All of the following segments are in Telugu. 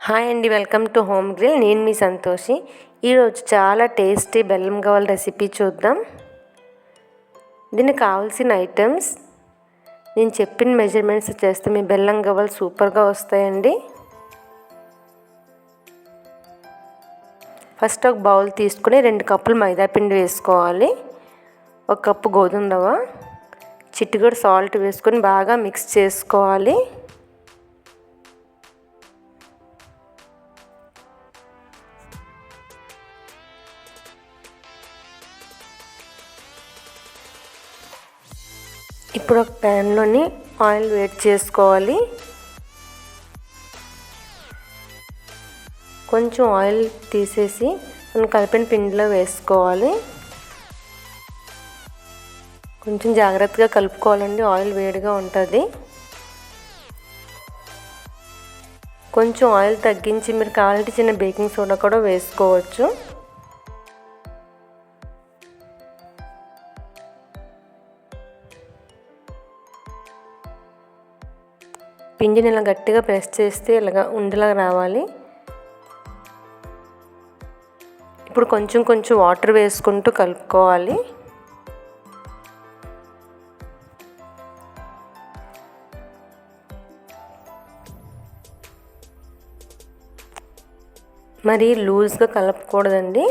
హాయ్ అండి, వెల్కమ్ టు హోమ్ గ్రిల్. నేను మీ సంతోషి. ఈరోజు చాలా టేస్టీ బెల్లం గవ్వల రెసిపీ చూద్దాం. దీనికి కావాల్సిన ఐటమ్స్ నేను చెప్పిన మెజర్మెంట్స్ చేస్తే మీ బెల్లం గవ్వలు సూపర్గా వస్తాయండి. ఫస్ట్ ఒక బౌల్ తీసుకుని 2 కప్పులు మైదా పిండి వేసుకోవాలి. 1 కప్పు గోధుమ రవ్వ, చిటికెడు సాల్ట్ వేసుకొని బాగా మిక్స్ చేసుకోవాలి. ఇప్పుడు ఒక ప్యాన్లోని ఆయిల్ వేడి చేసుకోవాలి. కొంచెం ఆయిల్ తీసేసి మనం కలిపిన పిండిలో వేసుకోవాలి. కొంచెం జాగ్రత్తగా కలుపుకోవాలండి, ఆయిల్ వేడిగా ఉంటుంది. కొంచెం ఆయిల్ తగ్గించి మీరు కావాలంటే చిన్న బేకింగ్ సోడా కూడా వేసుకోవచ్చు. పిండిని ఇలా గట్టిగా ప్రెస్ చేస్తే ఇలాగా ఉండలా రావాలి. ఇప్పుడు కొంచెం కొంచెం వాటర్ వేసుకుంటూ కలుపుకోవాలి. మరి లూజ్గా కలపకూడదండి.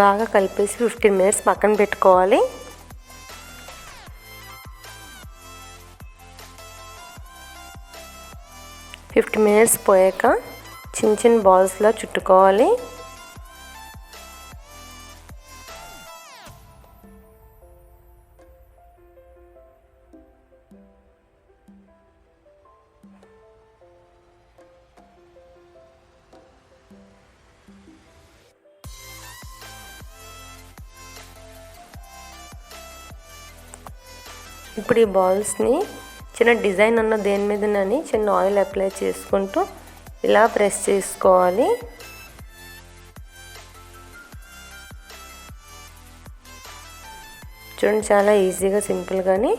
బాగా కలిపేసి 15 మినిట్స్ పక్కన పెట్టుకోవాలి. ఫిఫ్టీన్ మినిట్స్ పోయాక చిన్న చిన్న బాల్స్లా చుట్టుకోవాలి. ఇప్పుడు ఈ బాల్స్ని చిన్న డిజైన్ ఉన్న దేని మీదనని చిన్న ఆయిల్ అప్లై చేసుకుంటూ ఇలా ప్రెస్ చేసుకోవాలి. చూడండి, చాలా ఈజీగా సింపుల్గాని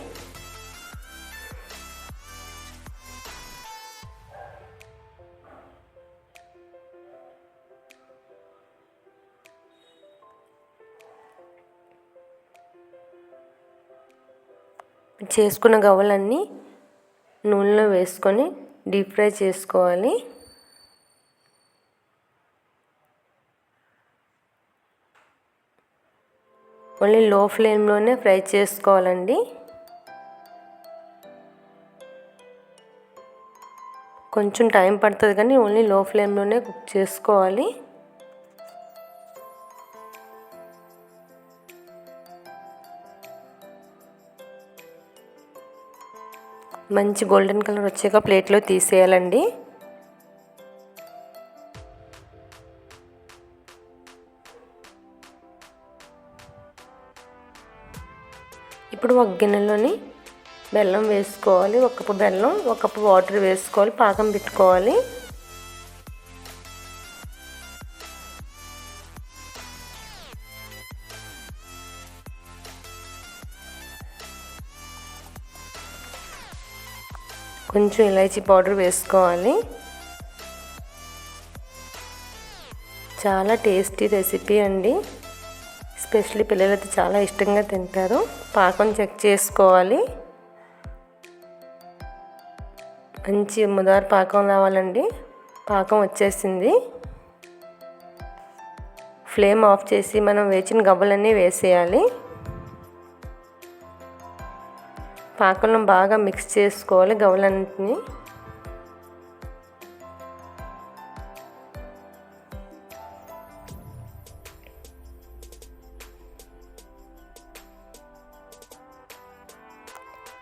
చేసుకున్న గవ్వలన్నీ నూనెలో వేసుకొని డీప్ ఫ్రై చేసుకోవాలి. ఓన్లీ లో ఫ్లేమ్లోనే ఫ్రై చేసుకోవాలండి. కొంచెం టైం పడుతుంది కానీ ఓన్లీ లో ఫ్లేమ్లోనే కుక్ చేసుకోవాలి. మంచి గోల్డెన్ కలర్ వచ్చాక ప్లేట్లో తీసేయాలండి. ఇప్పుడు ఒక గిన్నెలోని బెల్లం వేసుకోవాలి. 1 కప్పు బెల్లం, 1 కప్పు వాటర్ వేసుకోవాలి. పాకం పెట్టుకోవాలి. కొంచెం ఇలాచీ పౌడర్ వేసుకోవాలి. చాలా టేస్టీ రెసిపీ అండి. ఎస్పెషల్లీ పిల్లలైతే చాలా ఇష్టంగా తింటారు. పాకం చెక్ చేసుకోవాలి. మంచి ముదారు పాకం రావాలండి. పాకం వచ్చేసింది. ఫ్లేమ్ ఆఫ్ చేసి మనం వేచిన గవ్వలన్నీ వేసేయాలి. పాకంలో బాగా మిక్స్ చేసుకోవాలి గవ్వలన్నింటినీ.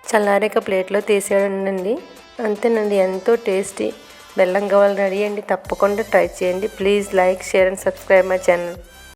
చల్లారేక ప్లేట్లో తీసేయండి. అంతేనండి, ఎంతో టేస్టీ బెల్లం గవ్వలు రెడీ అండి. తప్పకుండా ట్రై చేయండి. Please like, share and subscribe my channel.